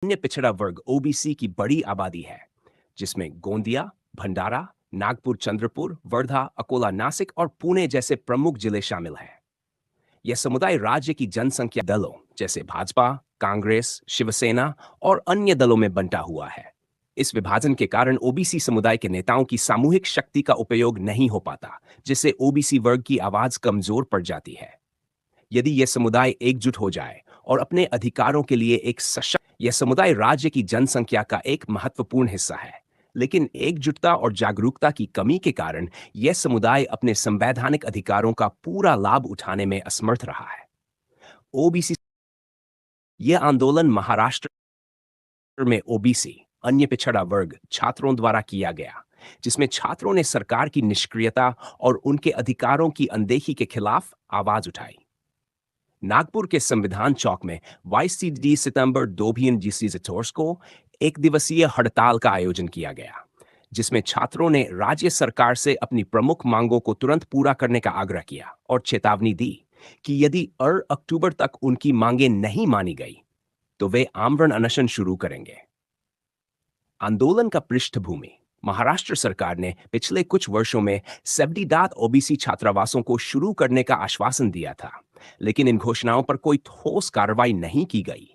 अन्य पिछड़ा वर्ग ओबीसी की बड़ी आबादी है, जिसमें गोंदिया, भंडारा, नागपुर, चंद्रपुर, वर्धा, अकोला, नासिक और पुणे जैसे प्रमुख जिले शामिल हैं। यह समुदाय राज्य की जनसंख्या दलों जैसे भाजपा, कांग्रेस, शिवसेना और अन्य दलों में बंटा हुआ है। इस विभाजन के कारण ओबीसी समुदाय के नेताओं की सामूहिक शक्ति का उपयोग नहीं हो पाता, जिससे ओबीसी वर्ग की आवाज कमजोर पड़ जाती है। यदि यह समुदाय एकजुट हो जाए और अपने अधिकारों के लिए एक सशक्त, यह समुदाय राज्य की जनसंख्या का एक महत्वपूर्ण हिस्सा है। लेकिन एकजुटता और जागरूकता की कमी के कारण यह समुदाय अपने संवैधानिक अधिकारों का पूरा लाभ उठाने में असमर्थ रहा है। ओबीसी यह आंदोलन महाराष्ट्र में ओबीसी अन्य पिछड़ा वर्ग छात्रों द्वारा किया गया, जिसमें छात्रों ने सरकार की निष्क्रियता और उनके अधिकारों की अनदेखी के खिलाफ आवाज उठाई। नागपुर के संविधान चौक में 22 सितंबर 2024 को एक दिवसीय हड़ताल का आयोजन किया गया, जिसमें छात्रों ने राज्य सरकार से अपनी प्रमुख मांगों को तुरंत पूरा करने का आग्रह किया और चेतावनी दी कि यदि अक्टूबर तक उनकी मांगें नहीं मानी गई तो वे आमरण अनशन शुरू करेंगे। आंदोलन का पृष्ठभूमि: महाराष्ट्र सरकार ने पिछले कुछ वर्षों में सेवडीदात ओबीसी छात्रावासों को शुरू करने का आश्वासन दिया था, लेकिन इन घोषणाओं पर कोई ठोस कार्रवाई नहीं की गई।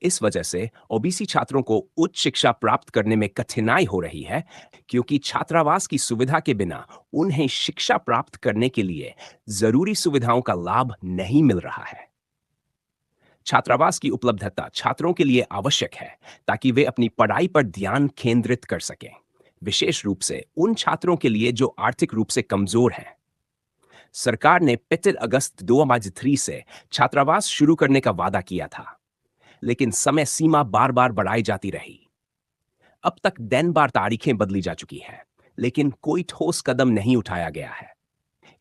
इस वजह से ओबीसी छात्रों को उच्च शिक्षा प्राप्त करने में कठिनाई हो रही है, क्योंकि छात्रावास की सुविधा के बिना उन्हें शिक्षा प्राप्त करने के लिए जरूरी सुविधाओं का लाभ नहीं मिल रहा है। छात्रावास की उपलब्धता छात्रों के लिए आवश्यक है, ताकि वे अपनी पढ़ाई पर ध्यान केंद्रित कर सकें, विशेष रूप से उन छात्रों के लिए जो आर्थिक रूप से कमजोर हैं। सरकार ने पिछले अगस्त 2023 से छात्रावास शुरू करने का वादा किया था, लेकिन समय सीमा बार बार बढ़ाई जाती रही। अब तक दिन बार तारीखें बदली जा चुकी हैं, लेकिन कोई ठोस कदम नहीं उठाया गया है।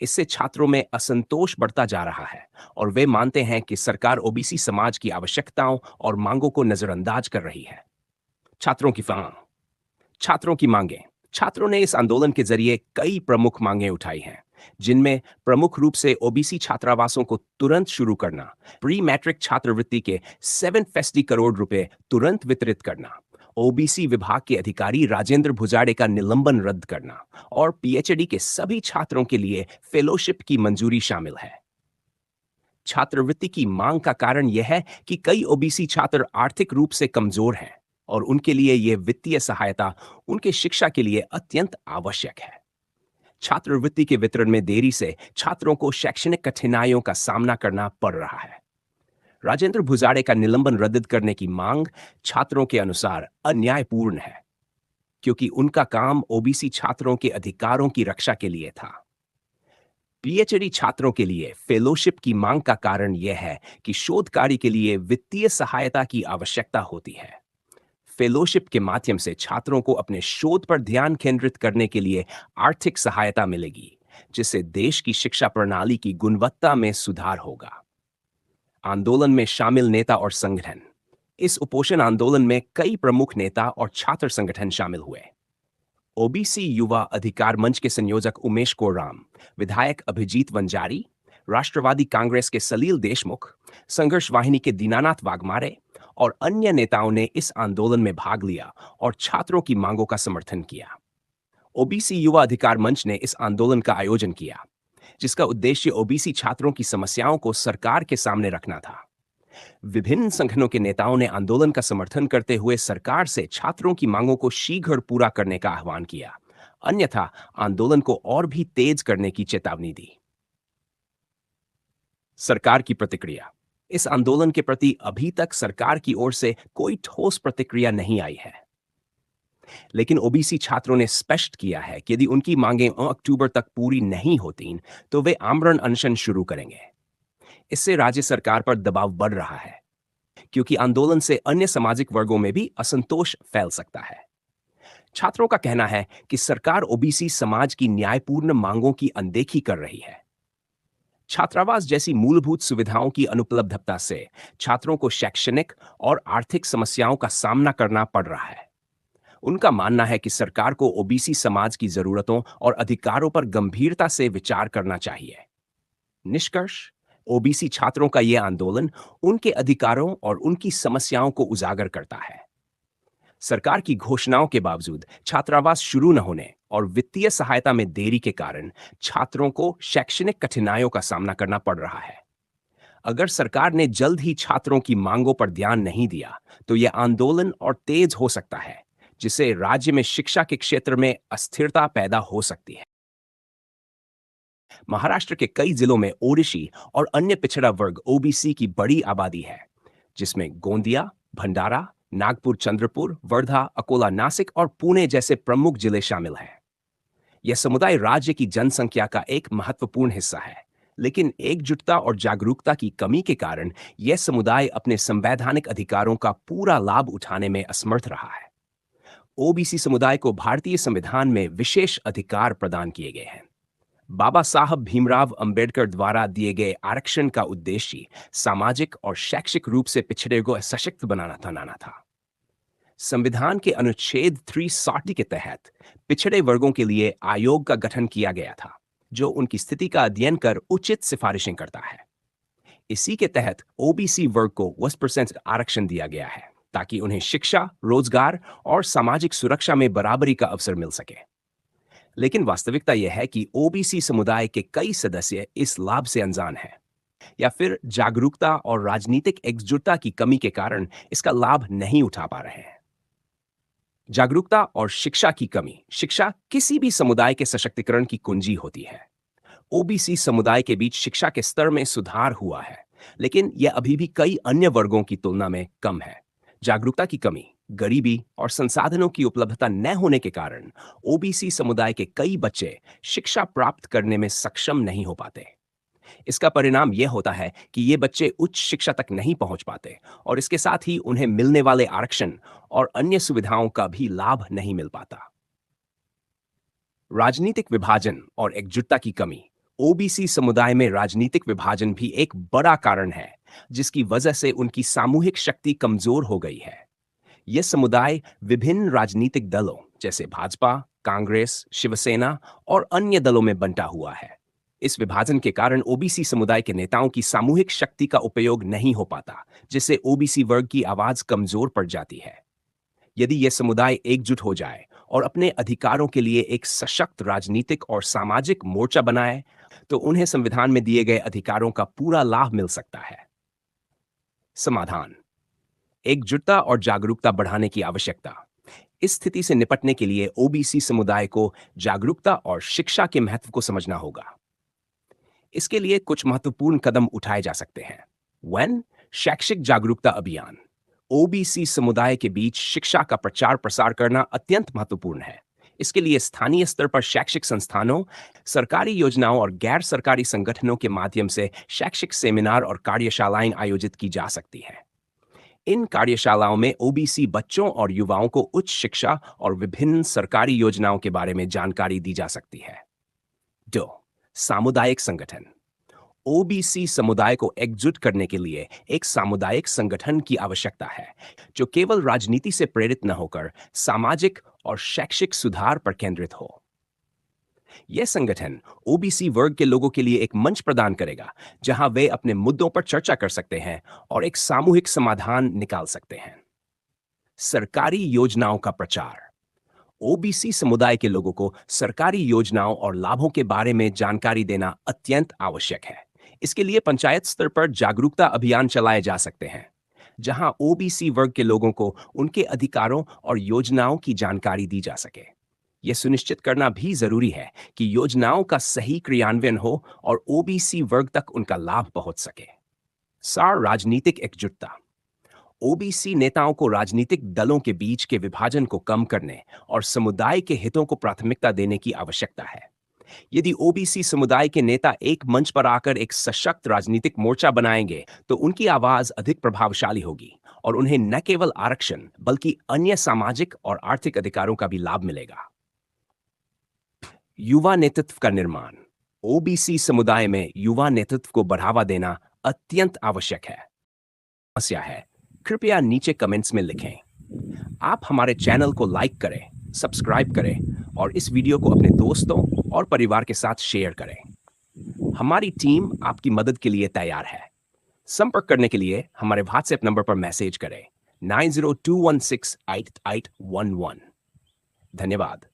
इससे छात्रों में असंतोष बढ़ता जा रहा है और वे मानते हैं कि सरकार ओबीसी समाज की आवश्यकताओं और मांगों को नजरअंदाज कर रही है। छात्रों की मांग छात्रों की मांगें छात्रों ने इस आंदोलन के जरिए कई प्रमुख मांगें उठाई हैं, जिनमें प्रमुख रूप से ओबीसी छात्रावासों को तुरंत शुरू करना, प्री मैट्रिक छात्रवृत्ति के 750 करोड़ रुपए तुरंत वितरित करना, ओबीसी विभाग के अधिकारी राजेंद्र भुजाड़े का निलंबन रद्द करना और पीएचडी के सभी छात्रों के लिए फेलोशिप की मंजूरी शामिल है। छात्रवृत्ति की मांग का कारण यह है कि कई ओबीसी छात्र आर्थिक रूप से कमजोर हैं और उनके लिए यह वित्तीय सहायता उनके शिक्षा के लिए अत्यंत आवश्यक है। छात्रवृत्ति के वितरण में देरी से छात्रों को शैक्षणिक कठिनाइयों का सामना करना पड़ रहा है। राजेंद्र भुजाड़े का निलंबन रद्द करने की मांग छात्रों के अनुसार अन्यायपूर्ण है, क्योंकि उनका काम ओबीसी छात्रों के अधिकारों की रक्षा के लिए था। पीएचडी छात्रों के लिए फेलोशिप की मांग का कारण यह है कि शोध कार्य के लिए वित्तीय सहायता की आवश्यकता होती है। फेलोशिप के माध्यम से छात्रों को अपने शोध पर ध्यान केंद्रित करने के लिए आर्थिक सहायता मिलेगी, जिससे देश की शिक्षा प्रणाली की गुणवत्ता में सुधार होगा। आंदोलन में शामिल नेता और संगठन: इस उपोषण आंदोलन में कई प्रमुख नेता और छात्र संगठन शामिल हुए। ओबीसी युवा अधिकार मंच के संयोजक उमेश कोराम, विधायक अभिजीत वंजारी, राष्ट्रवादी कांग्रेस के सलील देशमुख, संघर्ष वाहिनी के दीनानाथ वाघमारे और अन्य नेताओं ने इस आंदोलन में भाग लिया और छात्रों की मांगों का समर्थन किया। ओबीसी युवा अधिकार मंच ने इस आंदोलन का आयोजन किया, जिसका उद्देश्य ओबीसी छात्रों की समस्याओं को सरकार के सामने रखना था। विभिन्न संगठनों के नेताओं ने आंदोलन का समर्थन करते हुए सरकार से छात्रों की मांगों को शीघ्र पूरा करने का आह्वान किया, अन्यथा आंदोलन को और भी तेज करने की चेतावनी दी। सरकार की प्रतिक्रिया: इस आंदोलन के प्रति अभी तक सरकार की ओर से कोई ठोस प्रतिक्रिया नहीं आई है, लेकिन ओबीसी छात्रों ने स्पष्ट किया है कि यदि उनकी मांगें अक्टूबर तक पूरी नहीं होती तो वे आमरण अनशन शुरू करेंगे। इससे राज्य सरकार पर दबाव बढ़ रहा है, क्योंकि आंदोलन से अन्य सामाजिक वर्गों में भी असंतोष फैल सकता है। छात्रों का कहना है कि सरकार ओबीसी समाज की न्यायपूर्ण मांगों की अनदेखी कर रही है। छात्रावास जैसी मूलभूत सुविधाओं की अनुपलब्धता से छात्रों को शैक्षणिक और आर्थिक समस्याओं का सामना करना पड़ रहा है। उनका मानना है कि सरकार को ओबीसी समाज की जरूरतों और अधिकारों पर गंभीरता से विचार करना चाहिए। निष्कर्ष: ओबीसी छात्रों का यह आंदोलन उनके अधिकारों और उनकी समस्याओं को उजागर करता है। सरकार की घोषणाओं के बावजूद छात्रावास शुरू न होने और वित्तीय सहायता में देरी के कारण छात्रों को शैक्षणिक कठिनाइयों का सामना करना पड़ रहा है। अगर सरकार ने जल्द ही छात्रों की मांगों पर ध्यान नहीं दिया, तो यह आंदोलन और तेज हो सकता है, जिससे राज्य में शिक्षा के क्षेत्र में अस्थिरता पैदा हो सकती है। महाराष्ट्र के कई जिलों में ओडिसी और अन्य पिछड़ा वर्ग ओबीसी की बड़ी आबादी है, जिसमें गोंदिया, भंडारा, नागपुर, चंद्रपुर, वर्धा, अकोला, नासिक और पुणे जैसे प्रमुख जिले शामिल हैं। यह समुदाय राज्य की जनसंख्या का एक महत्वपूर्ण हिस्सा है, लेकिन एकजुटता और जागरूकता की कमी के कारण यह समुदाय अपने संवैधानिक अधिकारों का पूरा लाभ उठाने में असमर्थ रहा है। ओबीसी समुदाय को भारतीय संविधान में विशेष अधिकार प्रदान किए गए हैं। बाबा साहब भीमराव अंबेडकर द्वारा दिए गए आरक्षण का उद्देश्य सामाजिक और शैक्षिक रूप से पिछड़े को सशक्त बनाना था। संविधान के अनुच्छेद 360 के तहत पिछड़े वर्गों के लिए आयोग का गठन किया गया था, जो उनकी स्थिति का अध्ययन कर उचित सिफारिशें करता है। इसी के तहत ओबीसी वर्ग को 10% आरक्षण दिया गया है, ताकि उन्हें शिक्षा, रोजगार और सामाजिक सुरक्षा में बराबरी का अवसर मिल सके। लेकिन वास्तविकता यह है कि ओबीसी समुदाय के कई सदस्य इस लाभ से अनजान हैं, या फिर जागरूकता और राजनीतिक एकजुटता की कमी के कारण इसका लाभ नहीं उठा पा रहे हैं। जागरूकता और शिक्षा की कमी। शिक्षा किसी भी समुदाय के सशक्तिकरण की कुंजी होती है। ओबीसी समुदाय के बीच शिक्षा के स्तर में सुधार हुआ है, लेकिन यह अभी भी कई अन्य वर्गों की तुलना में कम है। जागरूकता की कमी, गरीबी और संसाधनों की उपलब्धता न होने के कारण ओबीसी समुदाय के कई बच्चे शिक्षा प्राप्त करने में सक्षम नहीं हो पाते। इसका परिणाम यह होता है कि ये बच्चे उच्च शिक्षा तक नहीं पहुंच पाते और इसके साथ ही उन्हें मिलने वाले आरक्षण और अन्य सुविधाओं का भी लाभ नहीं मिल पाता। राजनीतिक विभाजन और एकजुटता की कमी। ओबीसी समुदाय में राजनीतिक विभाजन भी एक बड़ा कारण है, जिसकी वजह से उनकी सामूहिक शक्ति कमजोर हो गई है। यह समुदाय विभिन्न राजनीतिक दलों जैसे भाजपा, कांग्रेस, शिवसेना और अन्य दलों में बंटा हुआ है। इस विभाजन के कारण ओबीसी समुदाय के नेताओं की सामूहिक शक्ति का उपयोग नहीं हो पाता, जिससे ओबीसी वर्ग की आवाज कमजोर पड़ जाती है। यदि यह समुदाय एकजुट हो जाए और अपने अधिकारों के लिए एक सशक्त राजनीतिक और सामाजिक मोर्चा बनाए, तो उन्हें संविधान में दिए गए अधिकारों का पूरा लाभ मिल सकता है। समाधान। एकजुटता और जागरूकता बढ़ाने की आवश्यकता। इस स्थिति से निपटने के लिए ओबीसी समुदाय को जागरूकता और शिक्षा के महत्व को समझना होगा। इसके लिए कुछ महत्वपूर्ण कदम उठाए जा सकते हैं। 1. शैक्षिक जागरूकता अभियान। ओबीसी समुदाय के बीच शिक्षा का प्रचार प्रसार करना अत्यंत महत्वपूर्ण है। इसके लिए स्थानीय स्तर पर शैक्षिक संस्थानों, सरकारी योजनाओं और गैर सरकारी संगठनों के माध्यम से शैक्षिक सेमिनार और कार्यशालाएं आयोजित की जा सकती हैं। इन कार्यशालाओं में ओबीसी बच्चों और युवाओं को उच्च शिक्षा और विभिन्न सरकारी योजनाओं के बारे में जानकारी दी जा सकती है। 2. सामुदायिक संगठन। ओबीसी समुदाय को एकजुट करने के लिए एक सामुदायिक संगठन की आवश्यकता है, जो केवल राजनीति से प्रेरित न होकर सामाजिक और शैक्षिक सुधार पर केंद्रित हो। यह संगठन ओबीसी वर्ग के लोगों के लिए एक मंच प्रदान करेगा, जहां वे अपने मुद्दों पर चर्चा कर सकते हैं और एक सामूहिक समाधान निकाल सकते हैं। सरकारी योजनाओं का प्रचार। ओबीसी समुदाय के लोगों को सरकारी योजनाओं और लाभों के बारे में जानकारी देना अत्यंत आवश्यक है। इसके लिए पंचायत स्तर पर जागरूकता अभियान चलाए जा सकते हैं, जहां ओबीसी वर्ग के लोगों को उनके अधिकारों और योजनाओं की जानकारी दी जा सके। यह सुनिश्चित करना भी जरूरी है कि योजनाओं का सही क्रियान्वयन हो और ओबीसी वर्ग तक उनका लाभ पहुंच सके। सार राजनीतिक एकजुटता। ओबीसी नेताओं को राजनीतिक दलों के बीच के विभाजन को कम करने और समुदाय के हितों को प्राथमिकता देने की आवश्यकता है। यदि ओबीसी समुदाय के नेता एक मंच पर आकर एक सशक्त राजनीतिक मोर्चा बनाएंगे, तो उनकी आवाज अधिक प्रभावशाली होगी और उन्हें न केवल आरक्षण बल्कि अन्य सामाजिक और आर्थिक अधिकारों का भी लाभ मिलेगा। युवा नेतृत्व का निर्माण। ओबीसी समुदाय में युवा नेतृत्व को बढ़ावा देना अत्यंत आवश्यक है। समस्या है, कृपया नीचे कमेंट्स में लिखें। आप हमारे चैनल को लाइक करें, सब्सक्राइब करें और इस वीडियो को अपने दोस्तों और परिवार के साथ शेयर करें। हमारी टीम आपकी मदद के लिए तैयार है। संपर्क करने के लिए हमारे व्हाट्सएप नंबर पर मैसेज करें 9021688811। धन्यवाद।